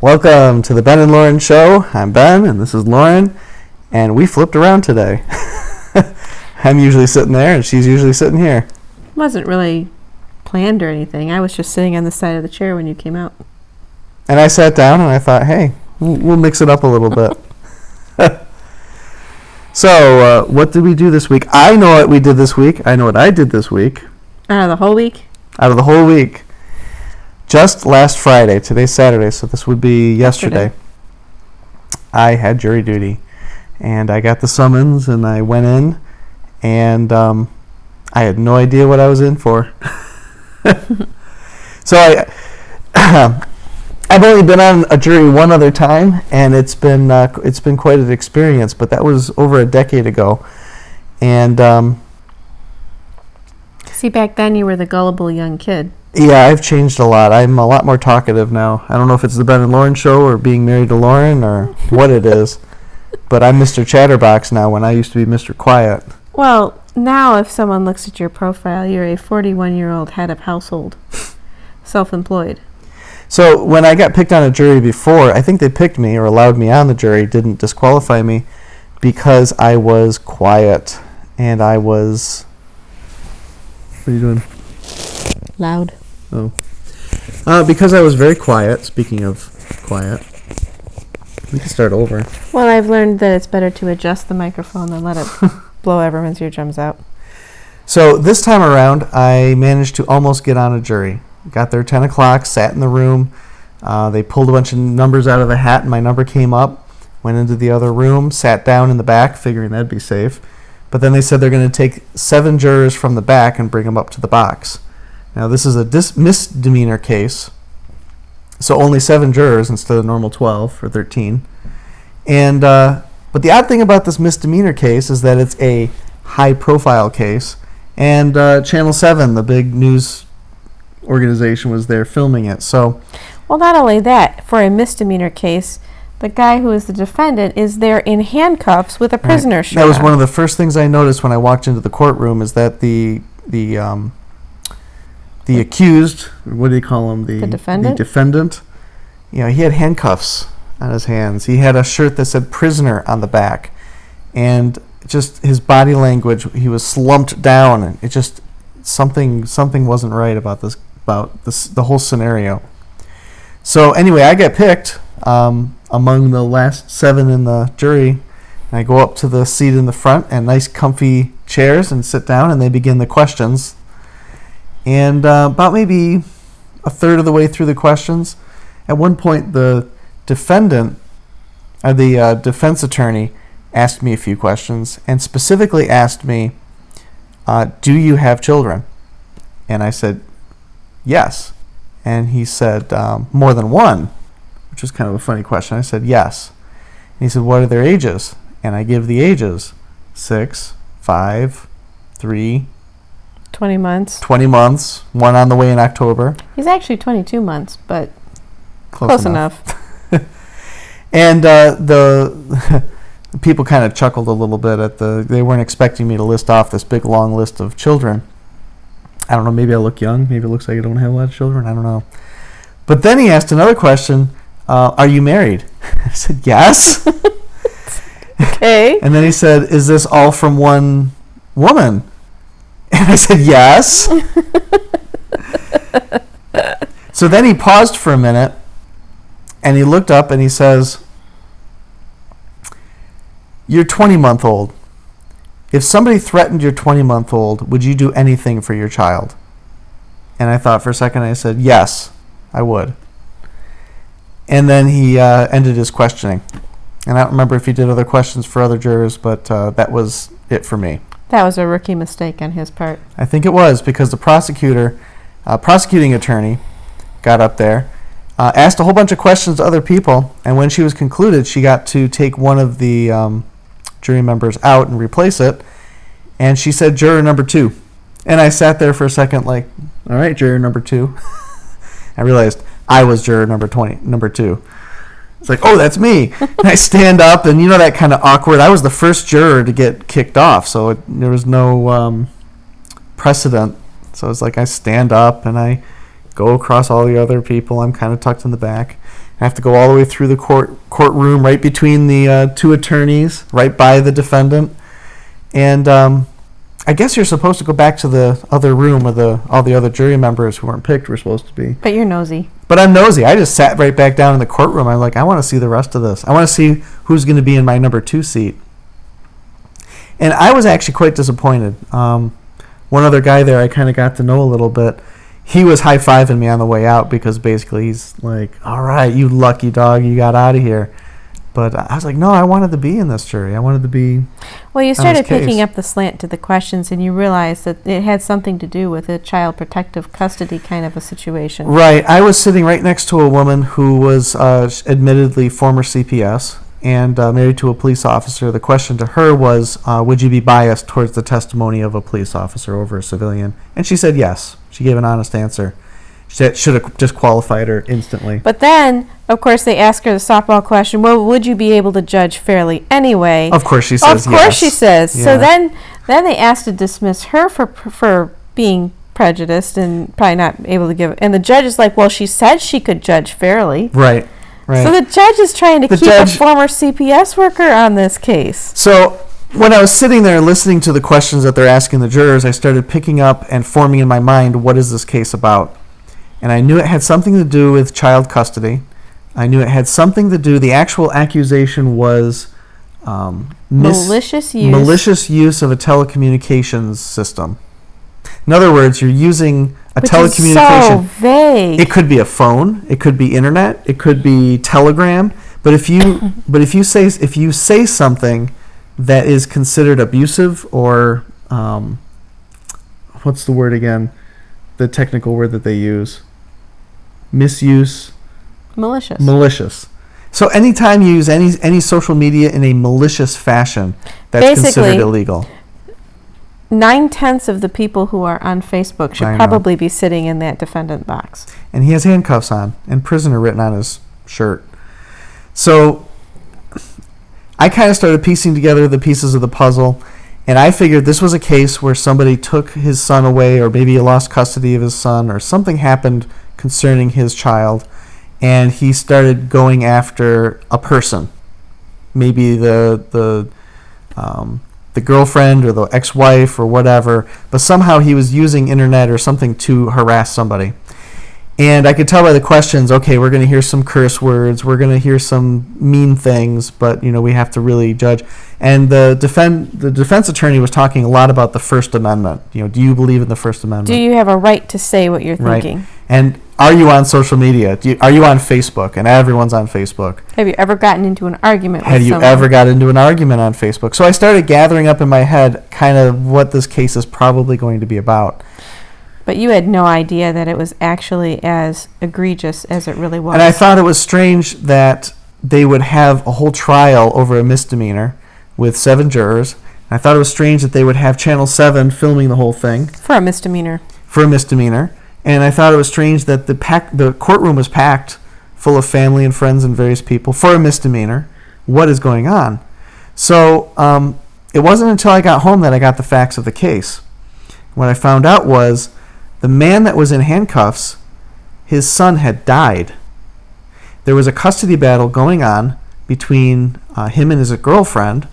Welcome to the Ben and Lauren Show. I'm Ben, and this is Lauren, and we flipped around today. I'm usually sitting there, and she's usually sitting here. It wasn't really planned or anything. I was just sitting on the side of the chair when you came out. And I sat down, and I thought, hey, we'll mix it up a little bit. So, what did we do this week? I know what we did this week. I know what I did this week. Out of the whole week? Out of the whole week. Just last Friday. Today's Saturday, so this would be yesterday. I had jury duty. And I got the summons, and I went in, and I had no idea what I was in for. So I've only been on a jury one other time, and it's been quite an experience. But that was over a decade ago, and see, back then you were the gullible young kid. Yeah, I've changed a lot. I'm a lot more talkative now. I don't know if it's the Ben and Lauren Show or being married to Lauren or what it is, but I'm Mr. Chatterbox now when I used to be Mr. Quiet. Well, now if someone looks at your profile, you're a 41-year-old head of household, self-employed. So when I got picked on a jury before, I think they picked me or allowed me on the jury, didn't disqualify me, because I was quiet and I was... What are you doing? Loud. Oh. Because I was very quiet, speaking of quiet. We can start over. Well, I've learned that it's better to adjust the microphone than let it blow everyone's eardrums out. So this time around, I managed to almost get on a jury. Got there 10 o'clock, sat in the room. They pulled a bunch of numbers out of a hat, and my number came up. Went into the other room, sat down in the back, figuring that'd be safe. But then they said they're going to take 7 jurors from the back and bring them up to the box. Now, this is a misdemeanor case, so only 7 jurors instead of normal 12 or 13. And but the odd thing about this misdemeanor case is that it's a high-profile case, and Channel 7, the big news organization, was there filming it. So, well, not only that, for a misdemeanor case, the guy who is the defendant is there in handcuffs with a prisoner shirt. That was one of the first things I noticed when I walked into the courtroom, is that the accused, what do you call him? The defendant? The defendant. You know, he had handcuffs on his hands. He had a shirt that said prisoner on the back. And just his body language, he was slumped down. And it just, something wasn't right about the whole scenario. So anyway, I get picked among the last 7 in the jury. And I go up to the seat in the front and nice comfy chairs and sit down, and they begin the questions. And about maybe a third of the way through the questions, at one point the defendant, or the defense attorney, asked me a few questions, and specifically asked me, do you have children? And I said, yes. And he said, more than one, which was kind of a funny question. I said, yes. And he said, what are their ages? And I give the ages: 6, 5, 3, 20 months. 20 months, one on the way in October. He's actually 22 months, but close enough. And the people kind of chuckled a little bit they weren't expecting me to list off this big long list of children. I don't know, maybe I look young, maybe it looks like I don't have a lot of children, I don't know. But then he asked another question, are you married? I said, yes. Okay. And then he said, is this all from one woman? And I said, yes. So then he paused for a minute, and he looked up and he says, you're 20-month-old. If somebody threatened your 20-month-old, would you do anything for your child? And I thought for a second, I said, yes, I would. And then he ended his questioning. And I don't remember if he did other questions for other jurors, but that was it for me. That was a rookie mistake on his part. I think it was, because the prosecuting attorney got up there, asked a whole bunch of questions to other people, and when she was concluded, she got to take one of the jury members out and replace it, and she said, juror number 2. And I sat there for a second like, all right, juror number 2. I realized I was juror number 2. It's like, oh, that's me. And I stand up, and you know that kind of awkward. I was the first juror to get kicked off, so there was no precedent. So it's like I stand up, and I go across all the other people. I'm kind of tucked in the back. I have to go all the way through the courtroom, right between the two attorneys, right by the defendant. And I guess you're supposed to go back to the other room where all the other jury members who weren't picked were supposed to be. But you're nosy. But I'm nosy. I just sat right back down in the courtroom. I'm like, I want to see the rest of this. I want to see who's going to be in my number 2 seat. And I was actually quite disappointed. One other guy there I kind of got to know a little bit. He was high-fiving me on the way out because basically he's like, all right, you lucky dog, you got out of here. But I was like, no, I wanted to be in this jury. I wanted to be. Well, you started picking up the slant to the questions, and you realized that it had something to do with a child protective custody kind of a situation. Right. I was sitting right next to a woman who was admittedly former CPS and married to a police officer. The question to her was, would you be biased towards the testimony of a police officer over a civilian? And she said yes. She gave an honest answer. She should have disqualified her instantly. But then, of course, they ask her the softball question, well, would you be able to judge fairly anyway? Of course she says yes. Of course she says. Yeah. So then they asked to dismiss her for being prejudiced and probably not able to give. And the judge is like, well, she said she could judge fairly. Right. So the judge is trying to keep a former CPS worker on this case. So when I was sitting there listening to the questions that they're asking the jurors, I started picking up and forming in my mind, what is this case about? And I knew it had something to do with child custody. I knew it had something to do, the actual accusation was malicious use of a telecommunications system. In other words, you're using a Which telecommunication. Is so vague. It could be a phone, it could be internet, it could be telegram. But if you say something that is considered abusive or what's the word again? The technical word that they use. Misuse. Malicious. So anytime you use any social media in a malicious fashion, that's basically considered illegal. 9/10 of the people who are on Facebook should probably be sitting in that defendant box. And he has handcuffs on and prisoner written on his shirt. So I kind of started piecing together the pieces of the puzzle, and I figured this was a case where somebody took his son away, or maybe he lost custody of his son, or something happened concerning his child, and he started going after a person, maybe the girlfriend or the ex-wife or whatever, but somehow he was using internet or something to harass somebody. And I could tell by the questions, okay, we're going to hear some curse words, we're going to hear some mean things, but we have to really judge. And the defense attorney was talking a lot about the First Amendment. Do you believe in the First Amendment? Do you have a right to say what you're thinking? Right. And are you on social media? Are you on Facebook? And everyone's on Facebook. Have you ever gotten into an argument with someone? Have you ever got into an argument on Facebook? So I started gathering up in my head kind of what this case is probably going to be about. But you had no idea that it was actually as egregious as it really was. And I thought it was strange that they would have a whole trial over a misdemeanor with 7 jurors. And I thought it was strange that they would have Channel 7 filming the whole thing. For a misdemeanor. And I thought it was strange that the courtroom was packed full of family and friends and various people for a misdemeanor. What is going on? So it wasn't until I got home that I got the facts of the case. What I found out was the man that was in handcuffs, his son had died. There was a custody battle going on between him and his girlfriend,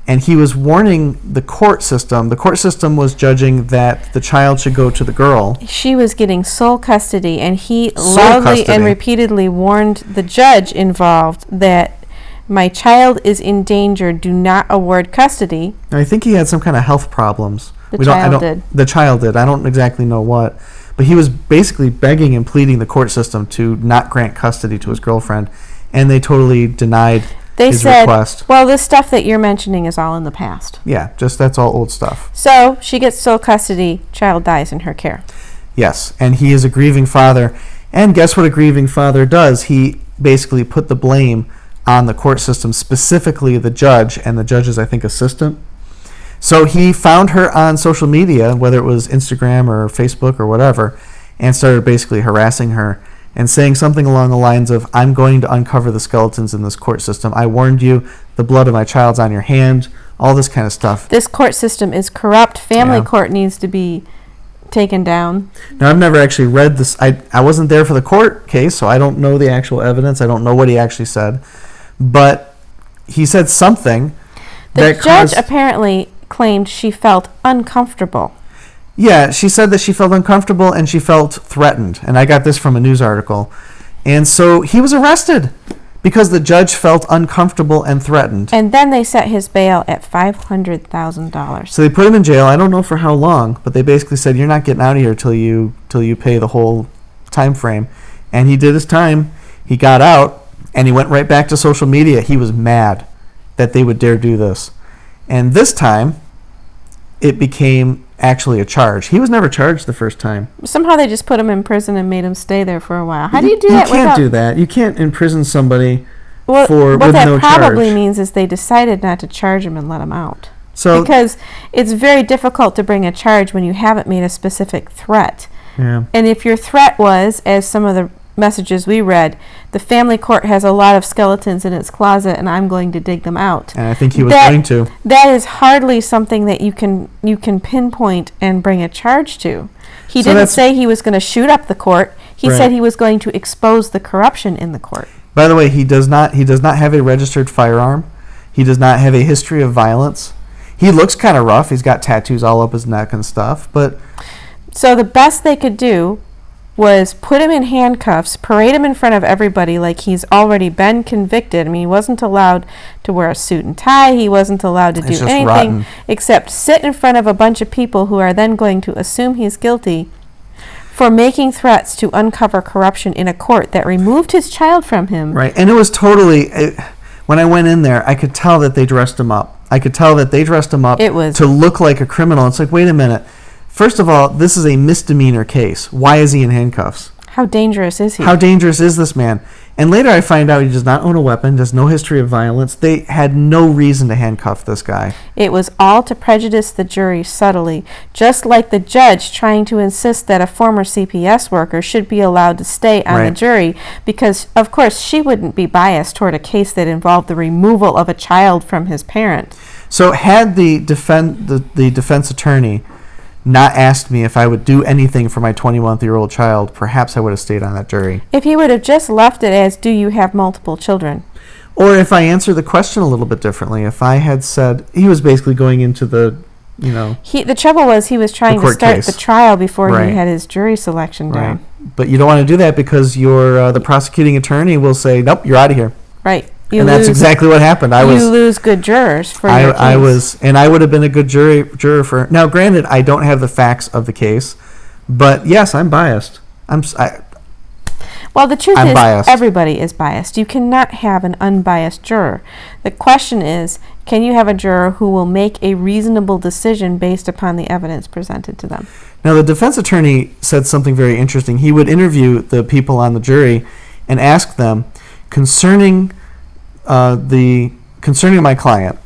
and he was warning the court system. The court system was judging that the child should go to the girl. She was getting sole custody, and he loudly and repeatedly warned the judge involved that my child is in danger, do not award custody. I think he had some kind of health problems. The child did. The child did. I don't exactly know what. But he was basically begging and pleading the court system to not grant custody to his girlfriend, and they totally denied his request. Well, this stuff that you're mentioning is all in the past. Yeah, that's all old stuff. So she gets sole custody, child dies in her care. Yes, and he is a grieving father. And guess what a grieving father does? He basically put the blame on the court system, specifically the judge and the judge's, I think, assistant. So he found her on social media, whether it was Instagram or Facebook or whatever, and started basically harassing her and saying something along the lines of, I'm going to uncover the skeletons in this court system. I warned you, the blood of my child's on your hand, all this kind of stuff. This court system is corrupt. Family court needs to be taken down. Now, I've never actually read this. I wasn't there for the court case, so I don't know the actual evidence. I don't know what he actually said. But he said something. The judge apparently claimed she felt uncomfortable. Yeah, she said that she felt uncomfortable and she felt threatened. And I got this from a news article. And so he was arrested because the judge felt uncomfortable and threatened. And then they set his bail at $500,000. So they put him in jail. I don't know for how long, but they basically said, you're not getting out of here till you pay the whole time frame. And he did his time. He got out, and he went right back to social media. He was mad that they would dare do this. And this time, it became actually a charge. He was never charged the first time. Somehow they just put him in prison and made him stay there for a while. How do you do that? You can't do that. You can't imprison somebody with no charge. What that probably means is they decided not to charge him and let him out. Because it's very difficult to bring a charge when you haven't made a specific threat. Yeah. And if your threat was, as some of the messages we read, the family court has a lot of skeletons in its closet and I'm going to dig them out. And I think he was going to. That is hardly something that you can pinpoint and bring a charge to. He didn't say he was going to shoot up the court. He said he was going to expose the corruption in the court. By the way, he does not have a registered firearm. He does not have a history of violence. He looks kind of rough. He's got tattoos all up his neck and stuff, but so the best they could do was put him in handcuffs, parade him in front of everybody like he's already been convicted. I mean, he wasn't allowed to wear a suit and tie. He wasn't allowed to do anything except sit in front of a bunch of people who are then going to assume he's guilty for making threats to uncover corruption in a court that removed his child from him. Right, and it was totally, when I went in there, I could tell that they dressed him up. To look like a criminal. It's like, wait a minute. First of all, this is a misdemeanor case. Why is he in handcuffs? How dangerous is he? How dangerous is this man? And later I find out he does not own a weapon, has no history of violence. They had no reason to handcuff this guy. It was all to prejudice the jury subtly, just like the judge trying to insist that a former CPS worker should be allowed to stay on the jury because, of course, she wouldn't be biased toward a case that involved the removal of a child from his parent. So had the defense attorney not asked me if I would do anything for my 21-year-old child, perhaps I would have stayed on that jury. If he would have just left it as, do you have multiple children? Or if I answered the question a little bit differently, if I had said, he was basically going into the, the trouble was he was trying to start the trial before he had his jury selection down. But you don't want to do that because the prosecuting attorney will say, nope, you're out of here. Right. That's exactly what happened. You lose good jurors for your case. I would have been a good juror for. Now, granted, I don't have the facts of the case, but yes, I'm biased. Well, the truth is, everybody is biased. You cannot have an unbiased juror. The question is, can you have a juror who will make a reasonable decision based upon the evidence presented to them? Now, the defense attorney said something very interesting. He would interview the people on the jury and ask them concerning my client,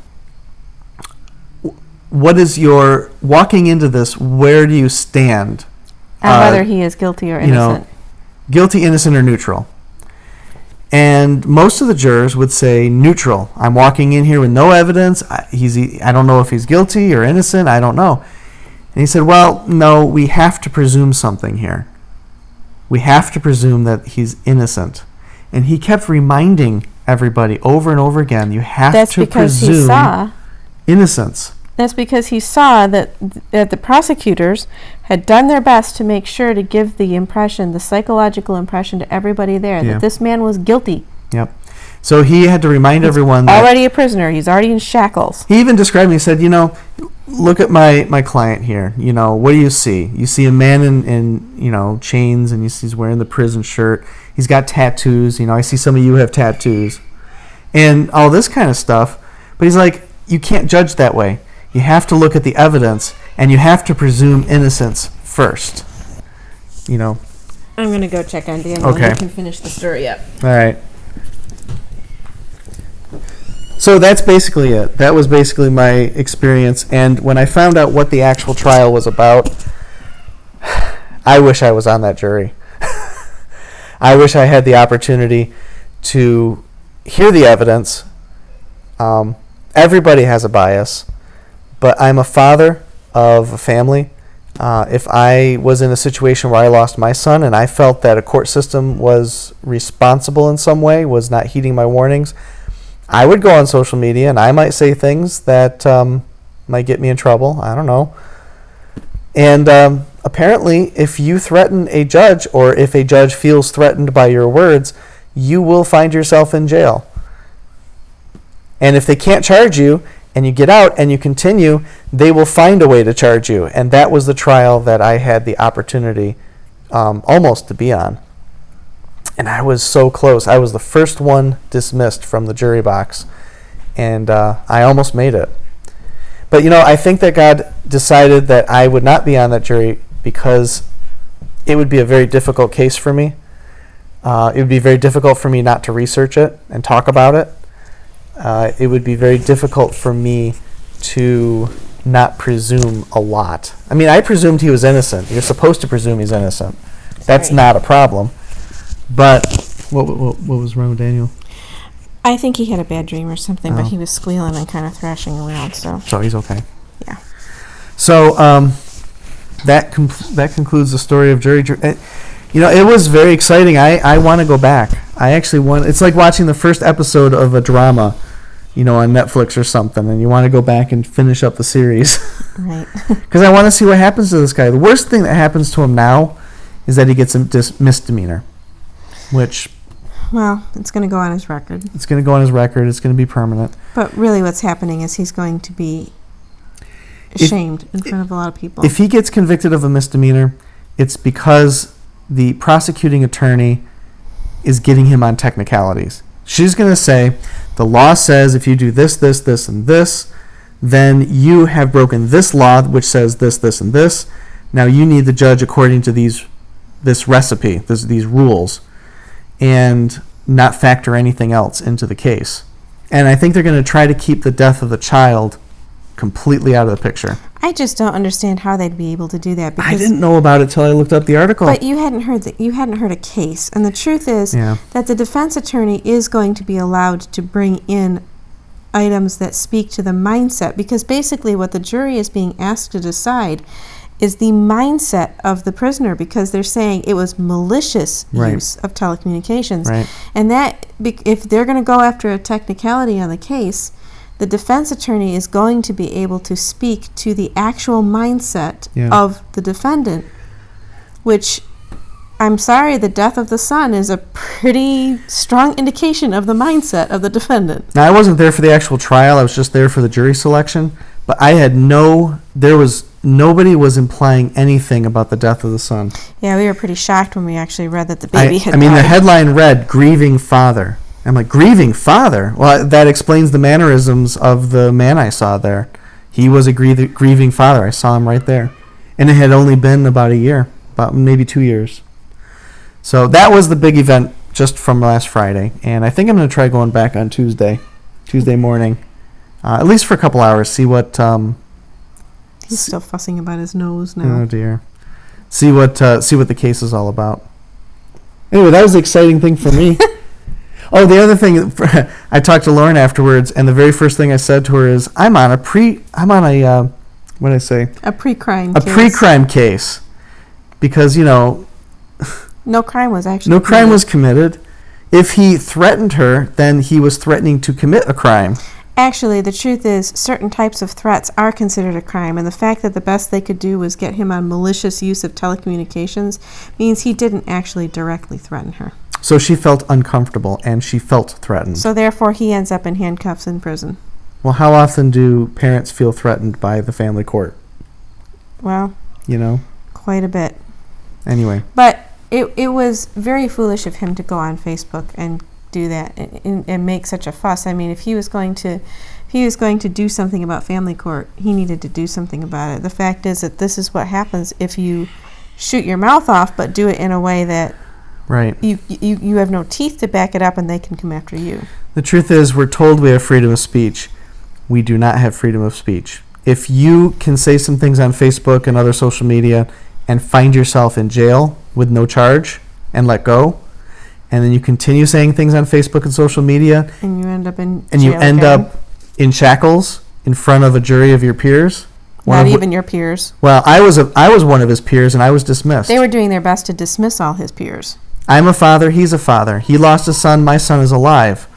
what is your walking into this? Where do you stand? And whether he is guilty or innocent. Guilty, innocent, or neutral. And most of the jurors would say neutral. I'm walking in here with no evidence. I don't know if he's guilty or innocent. I don't know. And he said, well, no, we have to presume something here. We have to presume that he's innocent. And he kept reminding everybody over and over again, you have to presume innocence. That's because he saw that the prosecutors had done their best to make sure to give the psychological impression to everybody there that this man was guilty. Yep. So he had to remind everyone that already a prisoner. He's already in shackles. He even described me. He said, look at my client here. What do you see? You see a man in chains, and he's wearing the prison shirt. He's got tattoos. I see some of you have tattoos and all this kind of stuff. But he's like, you can't judge that way. You have to look at the evidence, and you have to presume innocence first. I'm going to go check on Daniel. Okay. You can finish the story up. All right. So that's basically it. That was basically my experience. And when I found out what the actual trial was about, I wish I was on that jury. I wish I had the opportunity to hear the evidence. Everybody has a bias, but I'm a father of a family. If I was in a situation where I lost my son and I felt that a court system was responsible in some way, was not heeding my warnings, I would go on social media and I might say things that might get me in trouble. I don't know. And apparently, if you threaten a judge, or if a judge feels threatened by your words, you will find yourself in jail. And if they can't charge you, and you get out and you continue, they will find a way to charge you. And that was the trial that I had the opportunity almost to be on. And I was so close. I was the first one dismissed from the jury box. And I almost made it. But, I think that God decided that I would not be on that jury because it would be a very difficult case for me. It would be very difficult for me not to research it and talk about it. It would be very difficult for me to not presume a lot. I mean, I presumed he was innocent. You're supposed to presume he's innocent. That's Right. not a problem. But what was wrong with Daniel? I think he had a bad dream or something, Oh. but he was squealing and kind of thrashing around, so. So he's okay. Yeah. So that concludes the story of jury. It was very exciting. I want to go back. I actually want. It's like watching the first episode of a drama, on Netflix or something, and you want to go back and finish up the series. Right. Because I want to see what happens to this guy. The worst thing that happens to him now is that he gets a misdemeanor, which Well, it's going to go on his record. it's going to go on his record. It's going to be permanent. But really what's happening is he's going to be shamed in front of a lot of people. If he gets convicted of a misdemeanor, it's because the prosecuting attorney is getting him on technicalities. She's going to say, the law says if you do this, this, this, and this, then you have broken this law, which says this, this, and this. Now you need the judge according to this recipe, these rules, and not factor anything else into the case. And I think they're going to try to keep the death of the child completely out of the picture. I just don't understand how they'd be able to do that. I didn't know about it till I looked up the article. But you hadn't heard a case, and the truth is that the defense attorney is going to be allowed to bring in items that speak to the mindset, because basically what the jury is being asked to decide is the mindset of the prisoner, because they're saying it was malicious use of telecommunications. Right. And that, if they're going to go after a technicality on the case, the defense attorney is going to be able to speak to the actual mindset of the defendant, which, I'm sorry, the death of the son is a pretty strong indication of the mindset of the defendant. Now, I wasn't there for the actual trial. I was just there for the jury selection. But I had nobody was implying anything about the death of the son. Yeah, we were pretty shocked when we actually read that the baby had died. The headline read, "Grieving Father." I'm like, grieving father? Well, that explains the mannerisms of the man I saw there. He was a grieving father. I saw him right there. And it had only been about a year, about maybe 2 years. So that was the big event just from last Friday. And I think I'm going to try going back on Tuesday morning, at least for a couple hours, see what... He's still fussing about his nose now. Oh, dear. See what the case is all about. Anyway, that was the exciting thing for me. Oh, the other thing, I talked to Lauren afterwards, and the very first thing I said to her is, I'm on a what did I say? A pre-crime A case. pre-crime case. Because, no crime was actually no crime was committed. If he threatened her, then he was threatening to commit a crime. Actually, the truth is, certain types of threats are considered a crime, and the fact that the best they could do was get him on malicious use of telecommunications means he didn't actually directly threaten her. So she felt uncomfortable, and she felt threatened. So therefore, he ends up in handcuffs in prison. Well, how often do parents feel threatened by the family court? Well, quite a bit. Anyway. But it was very foolish of him to go on Facebook and do that and make such a fuss. I mean, if he was going to do something about family court, he needed to do something about it. The fact is that this is what happens if you shoot your mouth off, but do it in a way that you have no teeth to back it up, and they can come after you. The truth is, we're told we have freedom of speech. We do not have freedom of speech. If you can say some things on Facebook and other social media and find yourself in jail with no charge and let go, and then you continue saying things on Facebook and social media, and you end up in and jail you end again. up in shackles in front of a jury of your peers, Not even your peers. Well, I was one of his peers, and I was dismissed. They were doing their best to dismiss all his peers. I'm a father. He's a father. He lost a son. My son is alive.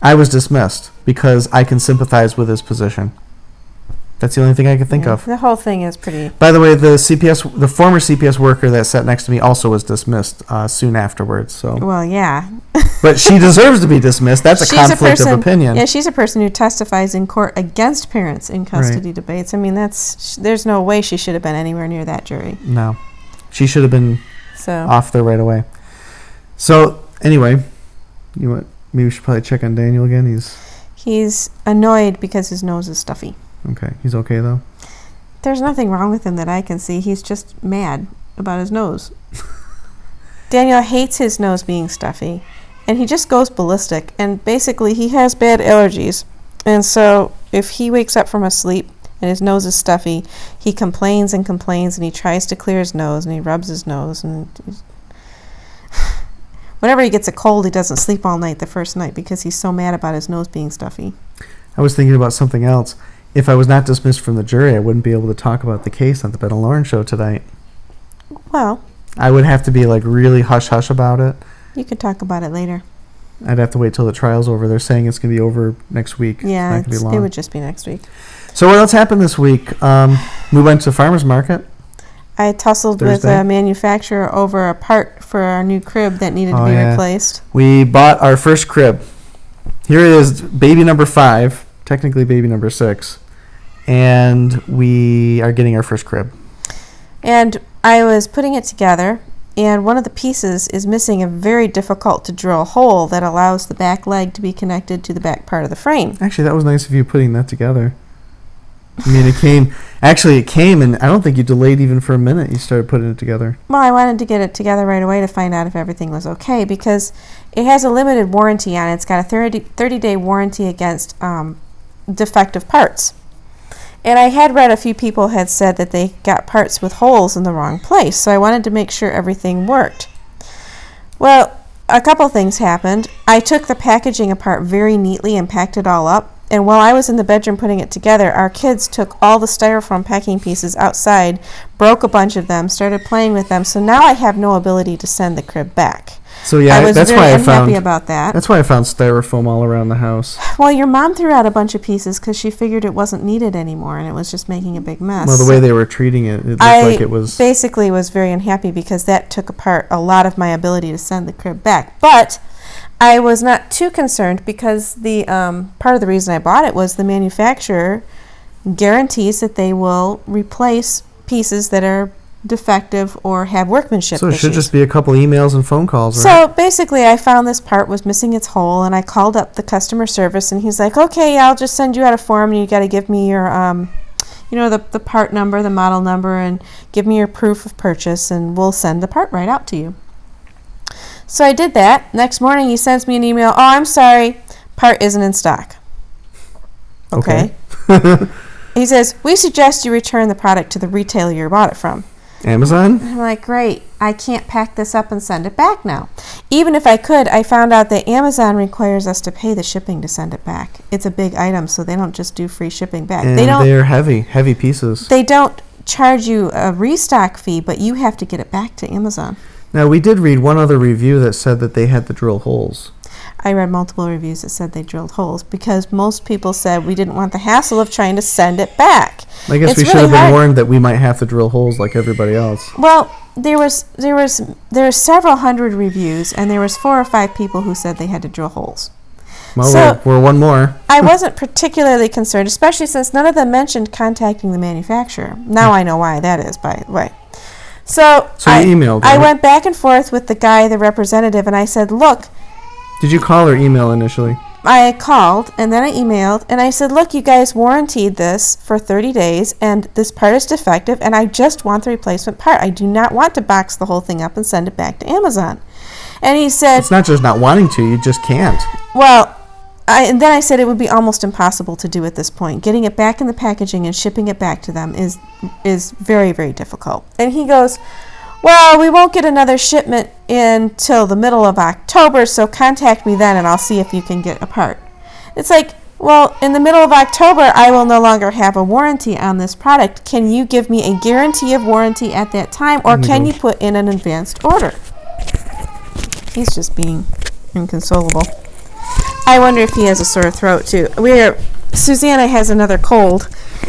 I was dismissed because I can sympathize with his position. That's the only thing I could think of. The whole thing is pretty... By the way, the former CPS worker that sat next to me also was dismissed soon afterwards. So. Well, yeah. But she deserves to be dismissed. That's a conflict of opinion. Yeah, she's a person who testifies in court against parents in custody debates. I mean, there's no way she should have been anywhere near that jury. No. She should have been off there right away. So, anyway, maybe we should probably check on Daniel again. He's annoyed because his nose is stuffy. Okay. He's okay, though? There's nothing wrong with him that I can see. He's just mad about his nose. Daniel hates his nose being stuffy, and he just goes ballistic. And basically, he has bad allergies. And so if he wakes up from a sleep and his nose is stuffy, he complains and complains, and he tries to clear his nose, and he rubs his nose. And whenever he gets a cold, he doesn't sleep all night the first night because he's so mad about his nose being stuffy. I was thinking about something else. If I was not dismissed from the jury, I wouldn't be able to talk about the case on the Ben and Lauren show tonight. Well, I would have to be like really hush-hush about it. You could talk about it later. I'd have to wait till the trial's over. They're saying it's going to be over next week. Yeah, it's not gonna be long. It would just be next week. So what else happened this week? We went to the farmer's market. I tussled with a manufacturer over a part for our new crib that needed to be replaced. We bought our first crib. Here it is, baby number 5, technically baby number 6. And we are getting our first crib. And I was putting it together, and one of the pieces is missing a very difficult to drill hole that allows the back leg to be connected to the back part of the frame. Actually, that was nice of you putting that together. I mean, it came, and I don't think you delayed even for a minute. You started putting it together. Well, I wanted to get it together right away to find out if everything was okay, because it has a limited warranty on it. It's got a 30-day warranty against defective parts. And I had read a few people had said that they got parts with holes in the wrong place, so I wanted to make sure everything worked. Well, a couple things happened. I took the packaging apart very neatly and packed it all up. And while I was in the bedroom putting it together, our kids took all the styrofoam packing pieces outside, broke a bunch of them, started playing with them. So now I have no ability to send the crib back. So yeah, I was very unhappy about that. That's why I found styrofoam all around the house. Well, your mom threw out a bunch of pieces because she figured it wasn't needed anymore, and it was just making a big mess. Well, the way they were treating it, it looked like it was... I basically was very unhappy because that took apart a lot of my ability to send the crib back. But I was not too concerned because the part of the reason I bought it was the manufacturer guarantees that they will replace pieces that are defective or have workmanship issues. So it should just be a couple emails and phone calls, right? So basically I found this part was missing its hole, and I called up the customer service, and he's like, okay, I'll just send you out a form, and you got to give me your the part number, the model number, and give me your proof of purchase, and we'll send the part right out to you. So I did that. Next morning he sends me an email, oh, I'm sorry, part isn't in stock. Okay. He says, we suggest you return the product to the retailer you bought it from. Amazon? I'm like, great, I can't pack this up and send it back now. Even if I could, I found out that Amazon requires us to pay the shipping to send it back. It's a big item, so they don't just do free shipping back. And they're heavy pieces. They don't charge you a restock fee, but you have to get it back to Amazon. Now, we did read one other review that said that they had to drill holes. I read multiple reviews that said they drilled holes because most people said we didn't want the hassle of trying to send it back. I guess we should have been warned that we might have to drill holes like everybody else. Well, there were several hundred reviews, and there was 4 or 5 people who said they had to drill holes. Well, so we're one more. I wasn't particularly concerned, especially since none of them mentioned contacting the manufacturer. Now I know why that is, by the way. So you emailed, right? I went back and forth with the guy, the representative, and I said, look. Did you call or email initially? I called, and then I emailed, and I said, look, you guys warranted this for 30 days, and this part is defective, and I just want the replacement part. I do not want to box the whole thing up and send it back to Amazon. And he said... It's not just not wanting to, you just can't. Well, and then I said it would be almost impossible to do at this point. Getting it back in the packaging and shipping it back to them is very, very difficult. And he goes... Well, we won't get another shipment until the middle of October, so contact me then and I'll see if you can get a part. It's like, well, in the middle of October, I will no longer have a warranty on this product. Can you give me a guarantee of warranty at that time, or can you put in an advanced order? He's just being inconsolable. I wonder if he has a sore throat, too. Susanna has another cold,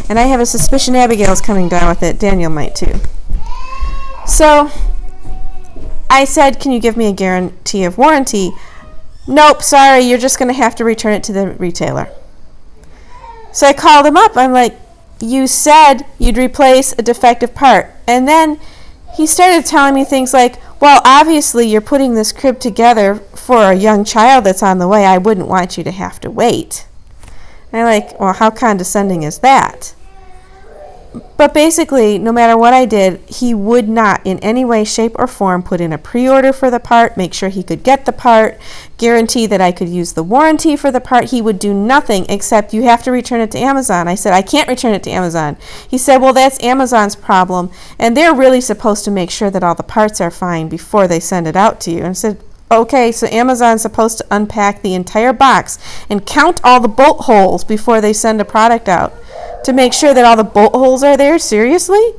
and I have a suspicion Abigail's coming down with it. Daniel might, too. So I said, can you give me a guarantee of warranty? Nope, sorry, you're just going to have to return it to the retailer. So I called him up. I'm like, you said you'd replace a defective part. And then he started telling me things like, well, obviously you're putting this crib together for a young child that's on the way. I wouldn't want you to have to wait. And I'm like, well, how condescending is that? But basically, no matter what I did, he would not in any way, shape, or form put in a pre-order for the part, make sure he could get the part, guarantee that I could use the warranty for the part. He would do nothing except you have to return it to Amazon. I said, I can't return it to Amazon. He said, well, that's Amazon's problem, and they're really supposed to make sure that all the parts are fine before they send it out to you. And I said, okay, so Amazon's supposed to unpack the entire box and count all the bolt holes before they send a product out to make sure that all the bolt holes are there? Seriously?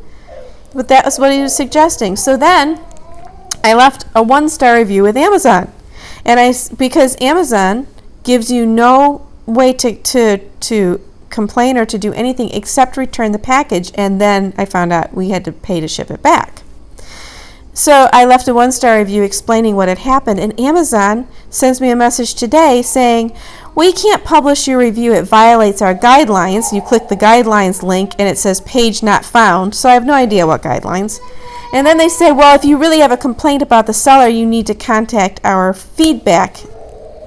But that was what he was suggesting. So then I left a 1-star review with Amazon. And because Amazon gives you no way to complain or to do anything except return the package, and then I found out we had to pay to ship it back. So I left a 1-star review explaining what had happened, and Amazon sends me a message today saying, we can't publish your review. It violates our guidelines. You click the guidelines link and it says page not found. So I have no idea what guidelines. And then they say, well, if you really have a complaint about the seller, you need to contact our feedback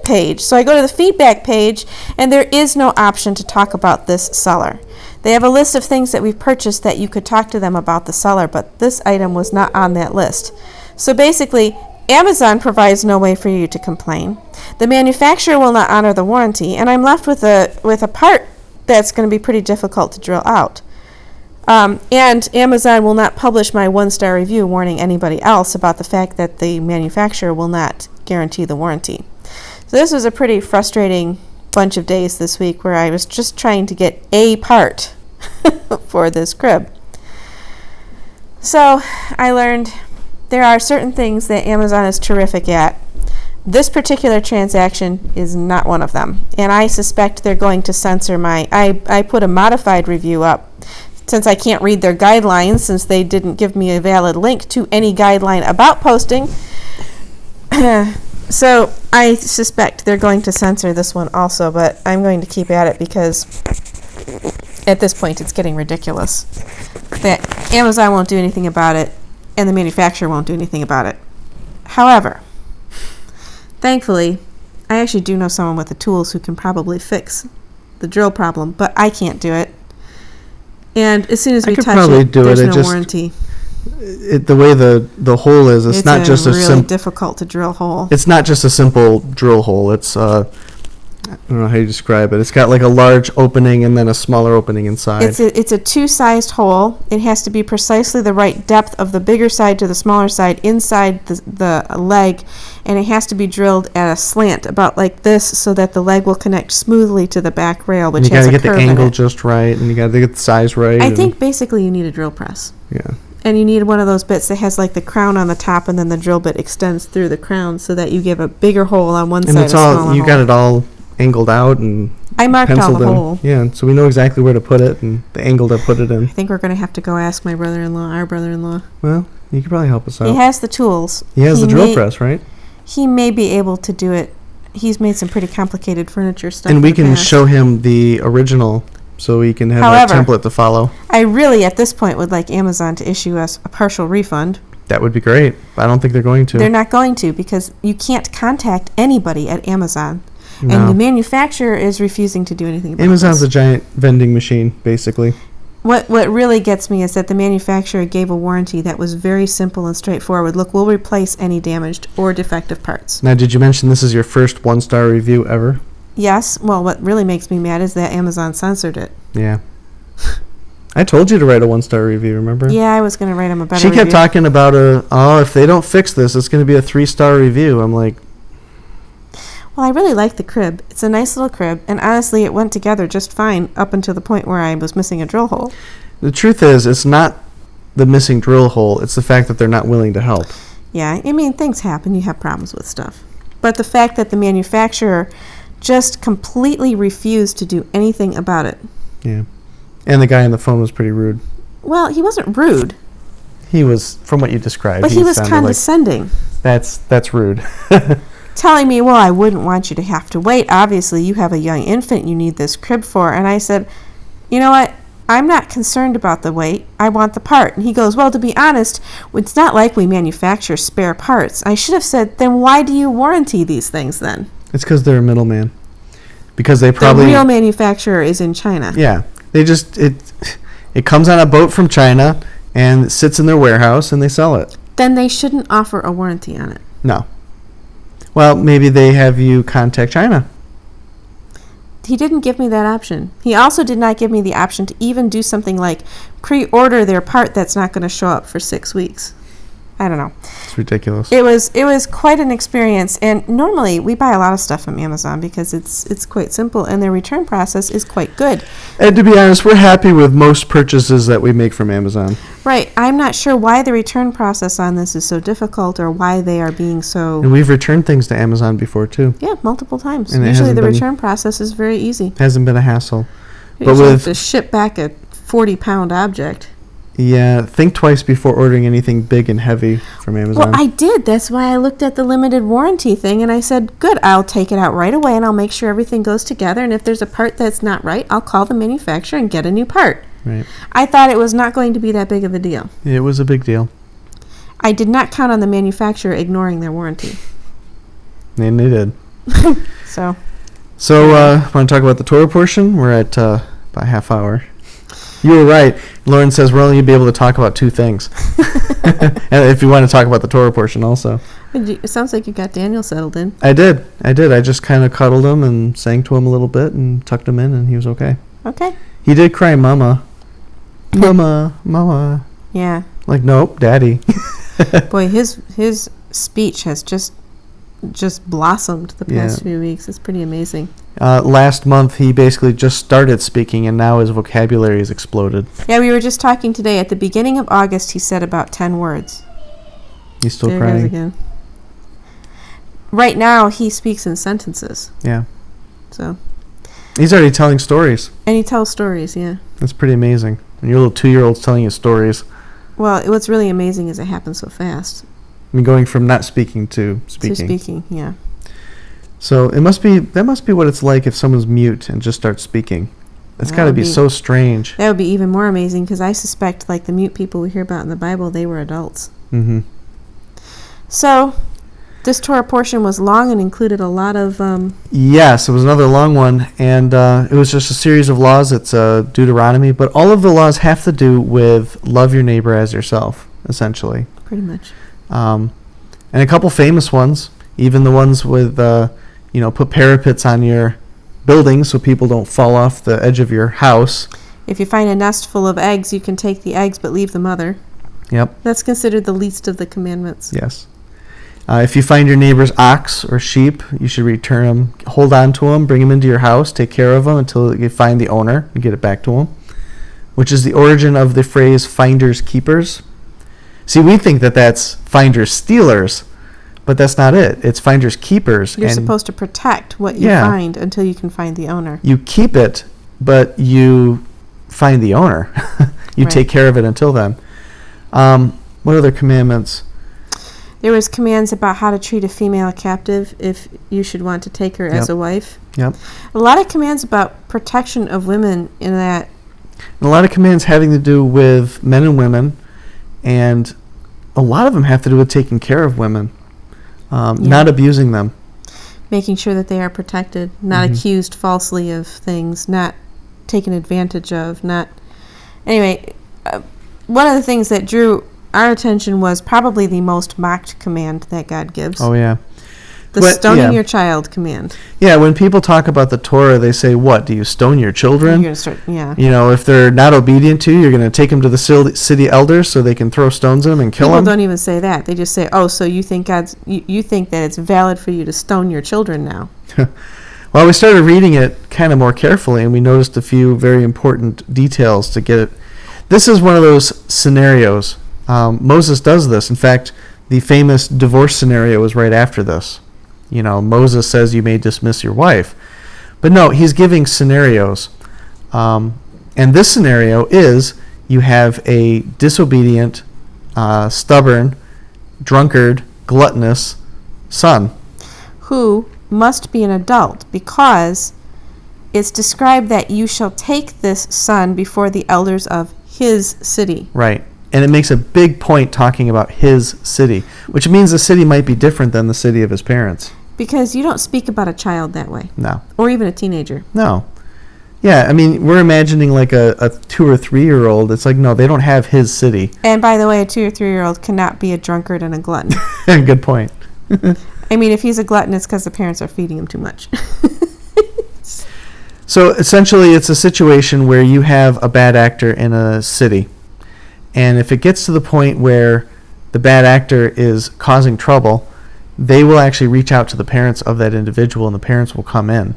page. So I go to the feedback page and there is no option to talk about this seller. They have a list of things that we've purchased that you could talk to them about the seller, but this item was not on that list. So basically, Amazon provides no way for you to complain. The manufacturer will not honor the warranty, and I'm left with a part that's going to be pretty difficult to drill out. And Amazon will not publish my 1-star review warning anybody else about the fact that the manufacturer will not guarantee the warranty. So this was a pretty frustrating bunch of days this week where I was just trying to get a part for this crib. So I learned there are certain things that Amazon is terrific at. This particular transaction is not one of them, and I suspect they're going to censor I put a modified review up since I can't read their guidelines, since they didn't give me a valid link to any guideline about posting. So I suspect they're going to censor this one also, but I'm going to keep at it because at this point it's getting ridiculous that Amazon won't do anything about it and the manufacturer won't do anything about it. However, thankfully, I actually do know someone with the tools who can probably fix the drill problem, but I can't do it. And as soon as we touch it, there's no warranty. The way the hole is, it's not just a really difficult to drill hole. It's not just a simple drill hole. It's I don't know how you describe it. It's got like a large opening and then a smaller opening inside. It's a two-sized hole. It has to be precisely the right depth of the bigger side to the smaller side inside the leg, and it has to be drilled at a slant about like this so that the leg will connect smoothly to the back rail, which has a curve in it. You got to get the angle just right, and you got to get the size right. I think basically you need a drill press. Yeah. And you need one of those bits that has like the crown on the top, and then the drill bit extends through the crown so that you give a bigger hole on one side. And it's all you got it all angled out and I marked all the hole. Yeah, so we know exactly where to put it and the angle to put it in. I think we're going to have to go ask my brother-in-law, our brother-in-law. Well, you could probably help us out. He has the tools. He has the drill press, right? He may be able to do it. He's made some pretty complicated furniture stuff. And we can show him the original so he can have a template to follow. I really, at this point, would like Amazon to issue us a partial refund. That would be great. I don't think they're going to. They're not going to, because you can't contact anybody at Amazon. No. And the manufacturer is refusing to do anything about Amazon's this. a giant vending machine, basically. What really gets me is that the manufacturer gave a warranty that was very simple and straightforward. Look, we'll replace any damaged or defective parts. Now, did you mention this is your first 1-star review ever? Yes. Well, what really makes me mad is that Amazon censored it. Yeah. I told you to write a 1-star review, remember? Yeah, I was going to write them a better review. She kept talking about if they don't fix this, it's going to be a 3-star review. I'm like... Well, I really like the crib. It's a nice little crib, and honestly, it went together just fine up until the point where I was missing a drill hole. The truth is, it's not the missing drill hole. It's the fact that they're not willing to help. Yeah, I mean, things happen. You have problems with stuff. But the fact that the manufacturer just completely refused to do anything about it. Yeah. And the guy on the phone was pretty rude. Well, he wasn't rude. He was, from what you described. But he was condescending. That's rude. Telling me, well, I wouldn't want you to have to wait. Obviously, you have a young infant you need this crib for. And I said, you know what? I'm not concerned about the wait. I want the part. And he goes, well, to be honest, it's not like we manufacture spare parts. I should have said, then why do you warranty these things then? It's because they're a middleman. Because they probably... The real manufacturer is in China. Yeah. They just... It comes on a boat from China, and it sits in their warehouse, and they sell it. Then they shouldn't offer a warranty on it. No. Well, maybe they have you contact China. He didn't give me that option. He also did not give me the option to even do something like pre-order their part that's not going to show up for 6 weeks. I don't know. It's ridiculous. It was quite an experience, and normally we buy a lot of stuff from Amazon because it's quite simple, and their return process is quite good. And to be honest, we're happy with most purchases that we make from Amazon. Right. I'm not sure why the return process on this is so difficult or why they are being so... And we've returned things to Amazon before, too. Yeah, multiple times. And usually the return process is very easy. Hasn't been a hassle. You But have to ship back a 40-pound object. Yeah, think twice before ordering anything big and heavy from Amazon. Well, I did. That's why I looked at the limited warranty thing, and I said, good, I'll take it out right away, and I'll make sure everything goes together, and if there's a part that's not right, I'll call the manufacturer and get a new part. Right. I thought it was not going to be that big of a deal. It was a big deal. I did not count on the manufacturer ignoring their warranty. And they did. So, want to talk about the Torah portion? We're at about a half hour. You were right. Lauren says we're only going to be able to talk about 2 things. And if you want to talk about the Torah portion also. It sounds like you got Daniel settled in. I did. I just kind of cuddled him and sang to him a little bit and tucked him in, and he was okay. Okay. He did cry, Mama. Mama, Mama. Yeah. Like, nope, Daddy. Boy, his speech has just blossomed the past few weeks. It's pretty amazing. Last month, he basically just started speaking, and now his vocabulary has exploded. Yeah, we were just talking today. At the beginning of August, he said about 10 words. He's still there crying. There again. Right now, he speaks in sentences. Yeah. So. He's already telling stories. And he tells stories, yeah. That's pretty amazing. And your little 2-year-old's telling you stories. Well, what's really amazing is it happens so fast. I mean, going from not speaking to speaking. To speaking, yeah. So that must be what it's like if someone's mute and just starts speaking. That's got to be so strange. That would be even more amazing because I suspect, like the mute people we hear about in the Bible, they were adults. Mm-hmm. So, this Torah portion was long and included a lot of... Yes, it was another long one, and it was just a series of laws. It's Deuteronomy, but all of the laws have to do with love your neighbor as yourself, essentially. Pretty much. And a couple famous ones, even the ones with, put parapets on your buildings so people don't fall off the edge of your house. If you find a nest full of eggs, you can take the eggs but leave the mother. Yep. That's considered the least of the commandments. Yes. If you find your neighbor's ox or sheep, you should return them, hold on to them, bring them into your house, take care of them until you find the owner and get it back to them, which is the origin of the phrase finders keepers. See, we think that that's finders stealers, but that's not it. It's finders keepers. You're supposed to protect what you find until you can find the owner. You keep it, but you find the owner. You take care of it until then. What other commandments? There was commands about how to treat a female captive if you should want to take her as a wife. Yep. A lot of commands about protection of women in that. And a lot of commands having to do with men and women, and a lot of them have to do with taking care of women, not abusing them. Making sure that they are protected, not accused falsely of things, not taken advantage of, not... Anyway, one of the things that drew our attention was probably the most mocked command that God gives. Oh, yeah. The stoning your child command. Yeah, when people talk about the Torah, they say, what, do you stone your children? You're gonna start, if they're not obedient to you, you're going to take them to the city elders so they can throw stones at them and kill them? People don't even say that. They just say, oh, so you think you think that it's valid for you to stone your children now. Well, we started reading it kind of more carefully, and we noticed a few very important details to get it. This is one of those scenarios. Moses does this. In fact, the famous divorce scenario is right after this. Moses says you may dismiss your wife. But no, he's giving scenarios. And this scenario is you have a disobedient, stubborn, drunkard, gluttonous son. Who must be an adult, because it's described that you shall take this son before the elders of his city. Right. And it makes a big point talking about his city, which means the city might be different than the city of his parents. Because you don't speak about a child that way. No. Or even a teenager. No. Yeah, I mean, we're imagining like a 2 or 3 year old. It's like, no, they don't have his city. And by the way, a 2 or 3 year old cannot be a drunkard and a glutton. Good point. I mean, if he's a glutton, it's because the parents are feeding him too much. So essentially, it's a situation where you have a bad actor in a city. And if it gets to the point where the bad actor is causing trouble, they will actually reach out to the parents of that individual, and the parents will come in.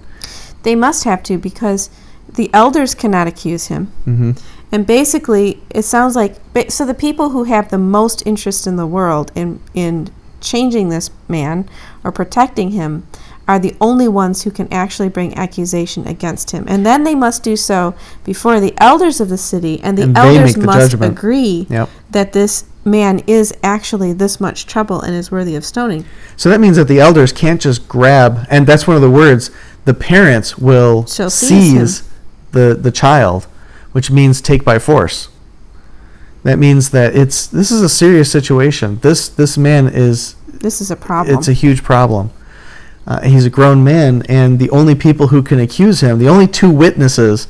They must have to, because the elders cannot accuse him. Mm-hmm. And basically, it sounds like, so the people who have the most interest in the world in changing this man or protecting him are the only ones who can actually bring accusation against him. And then they must do so before the elders of the city, and the elders must agree that this man is actually this much trouble and is worthy of stoning. So that means that the elders can't just grab, and that's one of the words, the parents will seize the child, which means take by force. That means that this is a serious situation. This man is... This is a problem. It's a huge problem. He's a grown man, and the only people who can accuse him, the only 2 witnesses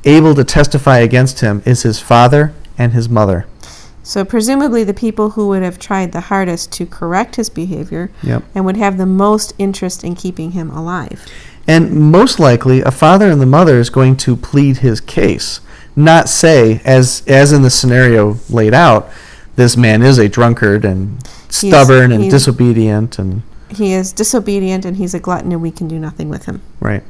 able to testify against him, is his father and his mother. So presumably the people who would have tried the hardest to correct his behavior Yep. and would have the most interest in keeping him alive. And most likely, a father and the mother is going to plead his case, not say, as in the scenario laid out, this man is a drunkard and stubborn and disobedient. And he is disobedient and he's a glutton and we can do nothing with him. Right.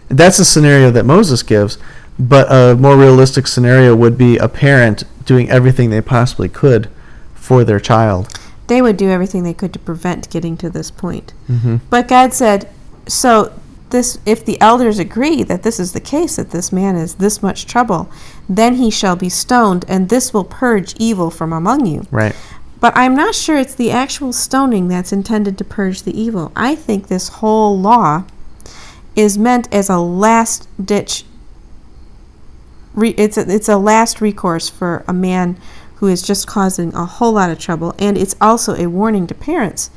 That's the scenario that Moses gives, but a more realistic scenario would be a parent doing everything they possibly could for their child. They would do everything they could to prevent getting to this point. Mm-hmm. But God said, so if the elders agree that this is the case, that this man is this much trouble, then he shall be stoned, and this will purge evil from among you. Right. But I'm not sure it's the actual stoning that's intended to purge the evil. I think this whole law is meant as a last-ditch... It's a last recourse for a man who is just causing a whole lot of trouble, and it's also a warning to parents.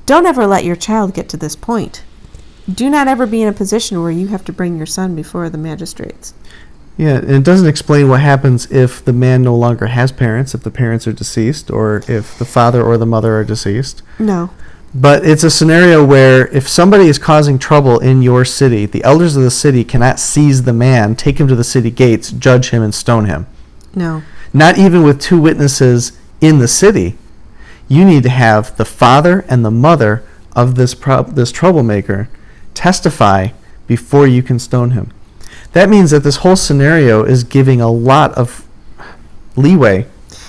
Don't ever let your child get to this point. Do not ever be in a position where you have to bring your son before the magistrates. Yeah, and it doesn't explain what happens if the man no longer has parents, if the parents are deceased, or if the father or the mother are deceased. No. But it's a scenario where if somebody is causing trouble in your city, the elders of the city cannot seize the man, take him to the city gates, judge him, and stone him. No. Not even with 2 witnesses in the city. You need to have the father and the mother of this troublemaker testify before you can stone him. That means that this whole scenario is giving a lot of leeway,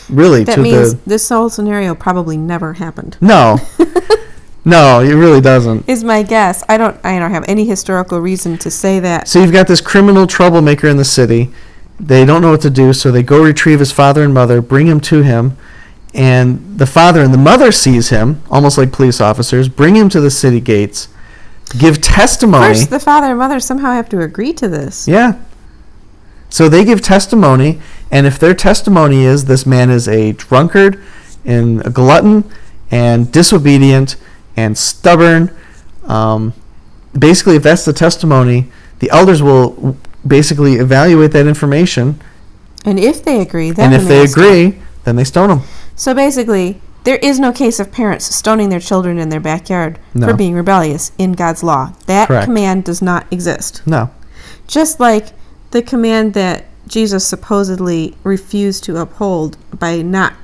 really. That means this whole scenario probably never happened. No. No, it really doesn't. Is my guess. I don't have any historical reason to say that. So you've got this criminal troublemaker in the city. They don't know what to do, so they go retrieve his father and mother, bring him to him, and the father and the mother seize him, almost like police officers, bring him to the city gates, give testimony. First, the father and mother somehow have to agree to this. Yeah. So they give testimony, and if their testimony is this man is a drunkard and a glutton and disobedient and stubborn, basically if that's the testimony, the elders will basically evaluate that information. And if they agree, then then they stone him. So basically, there is no case of parents stoning their children in their backyard for being rebellious in God's law. That command does not exist. No. Just like the command that Jesus supposedly refused to uphold by not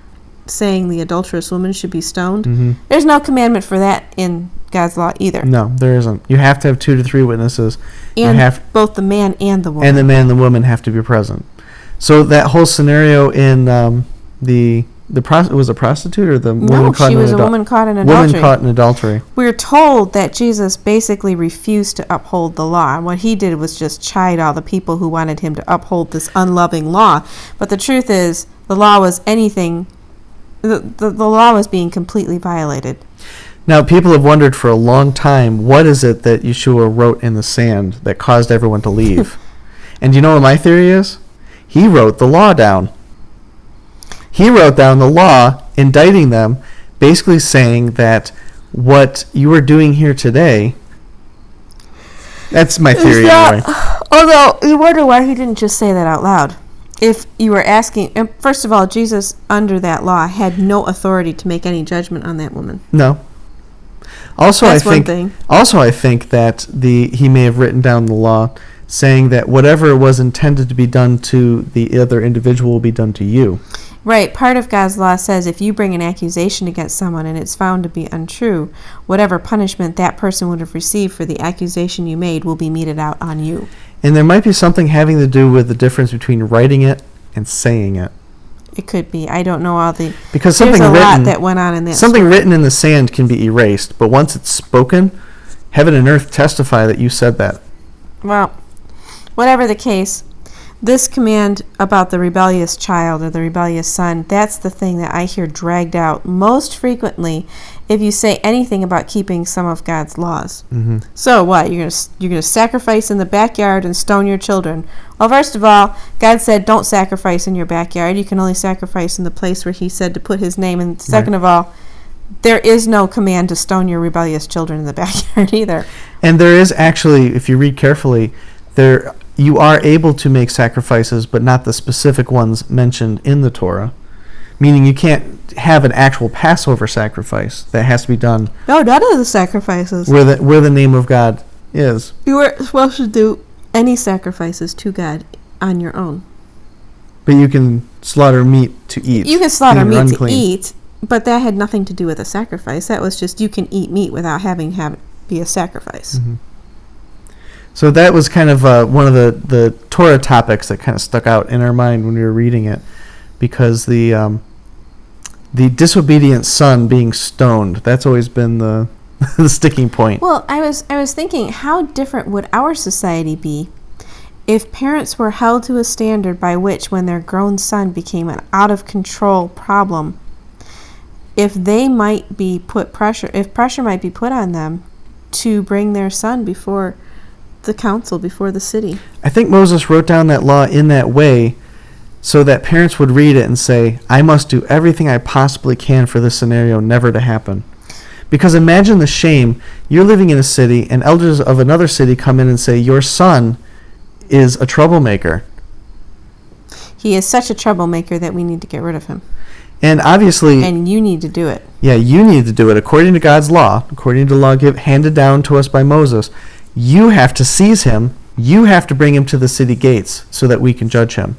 saying the adulterous woman should be stoned. Mm-hmm. There's no commandment for that in God's law either. No, there isn't. You have to have 2 to 3 witnesses. And both the man and the woman. And the man and the woman have to be present. So that whole scenario in was a prostitute or the woman caught she was a woman caught in adultery. Woman caught in adultery. We're told that Jesus basically refused to uphold the law. And what he did was just chide all the people who wanted him to uphold this unloving law. But the truth is, the law was the law was being completely violated. Now, people have wondered for a long time, what is it that Yeshua wrote in the sand that caused everyone to leave? And do you know what my theory is? He wrote the law down. He wrote down the law, indicting them, basically saying that what you are doing here today, that's my theory anyway. Although, you wonder why he didn't just say that out loud. If you were asking, and first of all, Jesus, under that law, had no authority to make any judgment on that woman. No. Also, That's I think. one thing. Also, I think that he may have written down the law, saying that whatever was intended to be done to the other individual will be done to you. Right. Part of God's law says if you bring an accusation against someone and it's found to be untrue, whatever punishment that person would have received for the accusation you made will be meted out on you. And there might be something having to do with the difference between writing it and saying it. It could be. I don't know all the... Because something there's a written, lot that went on in that something story. written in the sand can be erased, but once it's spoken, heaven and earth testify that you said that. Well, whatever the case, this command about the rebellious child or the rebellious son, that's the thing that I hear dragged out most frequently if you say anything about keeping some of God's laws. Mm-hmm. So what? You're gonna sacrifice in the backyard and stone your children. Well, first of all, God said don't sacrifice in your backyard. You can only sacrifice in the place where he said to put his name. And second of all, there is no command to stone your rebellious children in the backyard either. And there is actually, if you read carefully, you are able to make sacrifices, but not the specific ones mentioned in the Torah. Meaning you can't have an actual Passover sacrifice that has to be done. No, none of the sacrifices. Where the name of God is. You weren't supposed to do any sacrifices to God on your own. But you can slaughter meat to eat. You can slaughter Clean or meat unclean. to eat, but that had nothing to do with a sacrifice. That was just you can eat meat without having it be a sacrifice. Mm-hmm. So that was kind of one of the Torah topics that kind of stuck out in our mind when we were reading it, because the disobedient son being stoned, that's always been the the sticking point. Well, I was thinking, how different would our society be if parents were held to a standard by which, when their grown son became an out of control problem, if pressure might be put on them to bring their son before the council, before the city. I think Moses wrote down that law in that way so that parents would read it and say, I must do everything I possibly can for this scenario never to happen. Because imagine the shame. You're living in a city and elders of another city come in and say, your son is a troublemaker. He is such a troublemaker that we need to get rid of him. And obviously... And you need to do it. Yeah, you need to do it according to God's law, according to the law handed down to us by Moses. You have to seize him. You have to bring him to the city gates so that we can judge him.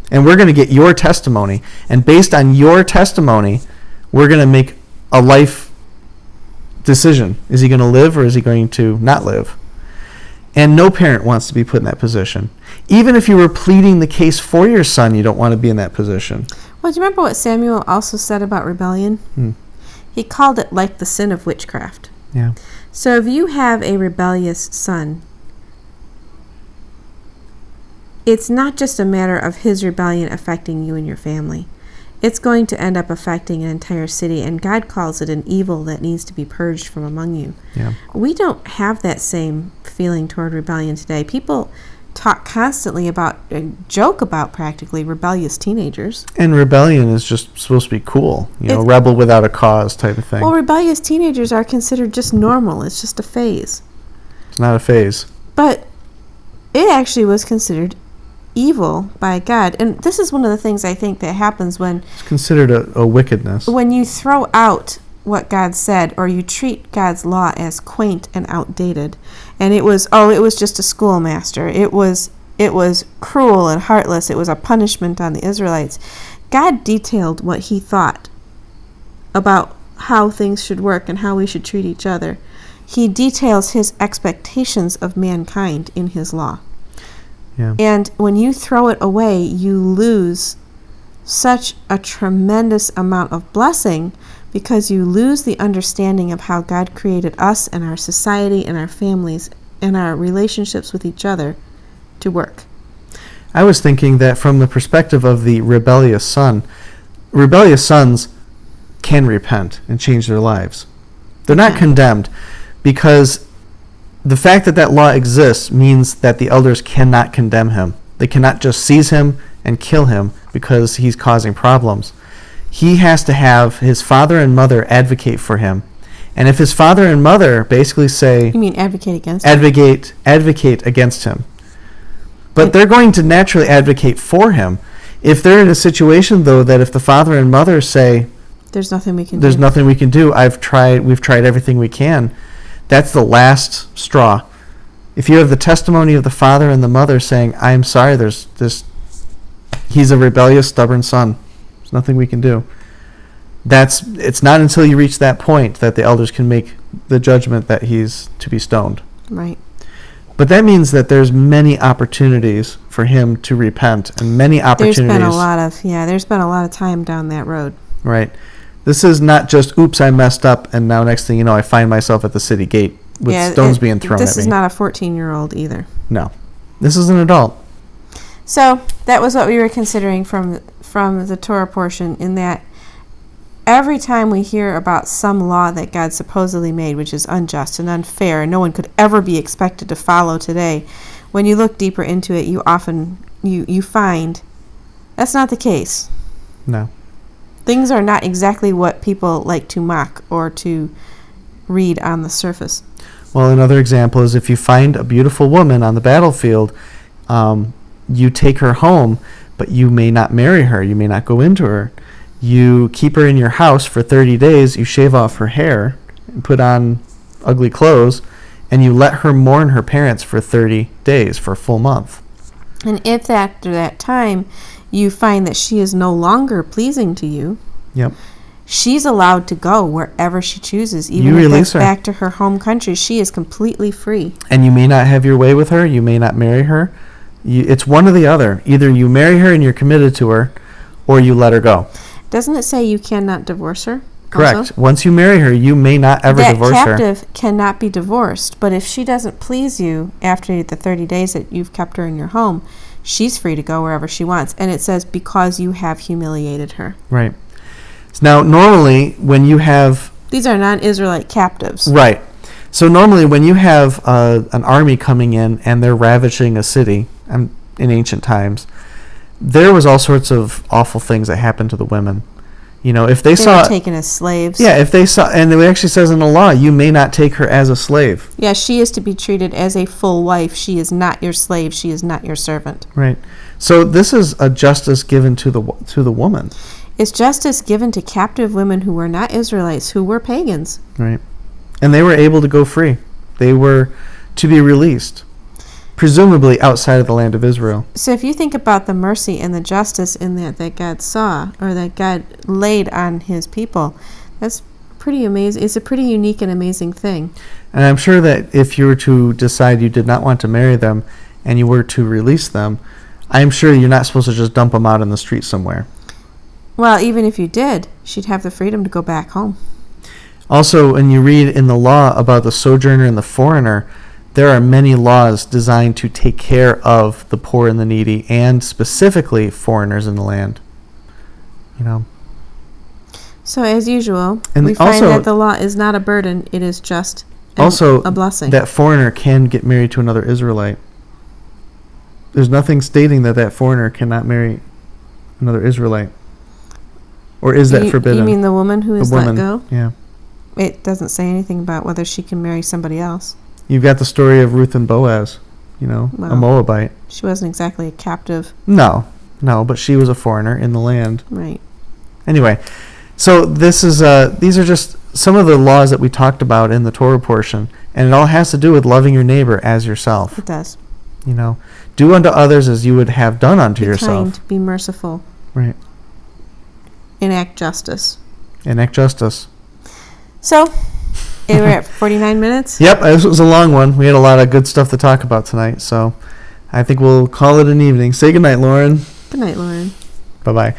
And we're going to get your testimony. And based on your testimony, we're going to make a life decision. Is he going to live or is he going to not live? And no parent wants to be put in that position. Even if you were pleading the case for your son, you don't want to be in that position. Well, do you remember what Samuel also said about rebellion? He called it like the sin of witchcraft. Yeah. So if you have a rebellious son, it's not just a matter of his rebellion affecting you and your family. It's going to end up affecting an entire city, and God calls it an evil that needs to be purged from among you. Yeah. We don't have that same feeling toward rebellion today. People talk constantly about, joke about practically rebellious teenagers. And rebellion is just supposed to be cool. Rebel without a cause type of thing. Well, rebellious teenagers are considered just normal. It's just a phase. It's not a phase. But it actually was considered evil by God. And this is one of the things I think that happens when... It's considered a wickedness. When you throw out what God said, or you treat God's law as quaint and outdated. And it was just a schoolmaster. It was cruel and heartless. It was a punishment on the Israelites. God detailed what he thought about how things should work and how we should treat each other. He details his expectations of mankind in his law. Yeah. And when you throw it away, you lose such a tremendous amount of blessing, because you lose the understanding of how God created us and our society and our families and our relationships with each other to work. I was thinking that from the perspective of the rebellious son, rebellious sons can repent and change their lives. They're not condemned, because the fact that that law exists means that the elders cannot condemn him. They cannot just seize him and kill him because he's causing problems. He has to have his father and mother advocate for him. And if his father and mother basically say... You mean advocate against him? Advocate against him. But they're going to naturally advocate for him. If they're in a situation, though, that if the father and mother say... There's nothing we can do. There's nothing we can do. We've tried everything we can. That's the last straw. If you have the testimony of the father and the mother saying, I'm sorry, he's a rebellious, stubborn son. There's nothing we can do. It's not until you reach that point that the elders can make the judgment that he's to be stoned. Right. But that means that there's many opportunities for him to repent, and many opportunities. There's been a lot of time down that road. Right. This is not just, oops, I messed up, and now next thing you know, I find myself at the city gate with stones being thrown at me. This is not a 14-year-old either. No. This is an adult. So that was what we were considering from the Torah portion, in that every time we hear about some law that God supposedly made, which is unjust and unfair, and no one could ever be expected to follow today, when you look deeper into it, you often you find that's not the case. No. Things are not exactly what people like to mock or to read on the surface. Well, another example is if you find a beautiful woman on the battlefield, you take her home, but you may not marry her. You may not go into her. You keep her in your house for 30 days. You shave off her hair and put on ugly clothes, and you let her mourn her parents for 30 days, for a full month. And if after that time you find that she is no longer pleasing to you, yep, she's allowed to go wherever she chooses, even if it's back to her home country. She is completely free. And you may not have your way with her. You may not marry her. It's one or the other. Either you marry her and you're committed to her, or you let her go. Doesn't it say you cannot divorce her? Correct. Also? Once you marry her, you may not ever divorce her. That captive cannot be divorced, but if she doesn't please you after the 30 days that you've kept her in your home, she's free to go wherever she wants. And it says, because you have humiliated her. Right. Now, normally, when you have... These are non-Israelite captives. Right. So normally, when you have an army coming in and they're ravaging a city in ancient times, there was all sorts of awful things that happened to the women. You know, if they saw... were taken as slaves. Yeah, if they saw... And it actually says in the law, you may not take her as a slave. Yeah, she is to be treated as a full wife. She is not your slave. She is not your servant. Right. So this is a justice given to the woman. It's justice given to captive women who were not Israelites, who were pagans. Right. And they were able to go free. They were to be released, presumably outside of the land of Israel. So if you think about the mercy and the justice in that God saw, or that God laid on his people, that's pretty amazing. It's a pretty unique and amazing thing. And I'm sure that if you were to decide you did not want to marry them and you were to release them, I'm sure you're not supposed to just dump them out in the street somewhere. Well, even if you did, she'd have the freedom to go back home. Also, when you read in the law about the sojourner and the foreigner, there are many laws designed to take care of the poor and the needy, and specifically foreigners in the land. You know. So as usual, and we find that the law is not a burden; it is just a blessing. That foreigner can get married to another Israelite. There's nothing stating that foreigner cannot marry another Israelite. Or is that forbidden? You mean the woman who is let go? Yeah. It doesn't say anything about whether she can marry somebody else. You've got the story of Ruth and Boaz, a Moabite. She wasn't exactly a captive. No, but she was a foreigner in the land. Right. Anyway, so these are just some of the laws that we talked about in the Torah portion, and it all has to do with loving your neighbor as yourself. It does. Do unto others as you would have done unto yourself. Be kind, be merciful. Right. Enact justice. Enact justice. So, we're at 49 minutes. Yep, this was a long one. We had a lot of good stuff to talk about tonight, so I think we'll call it an evening. Say goodnight, Lauren. Good night, Lauren. Bye-bye.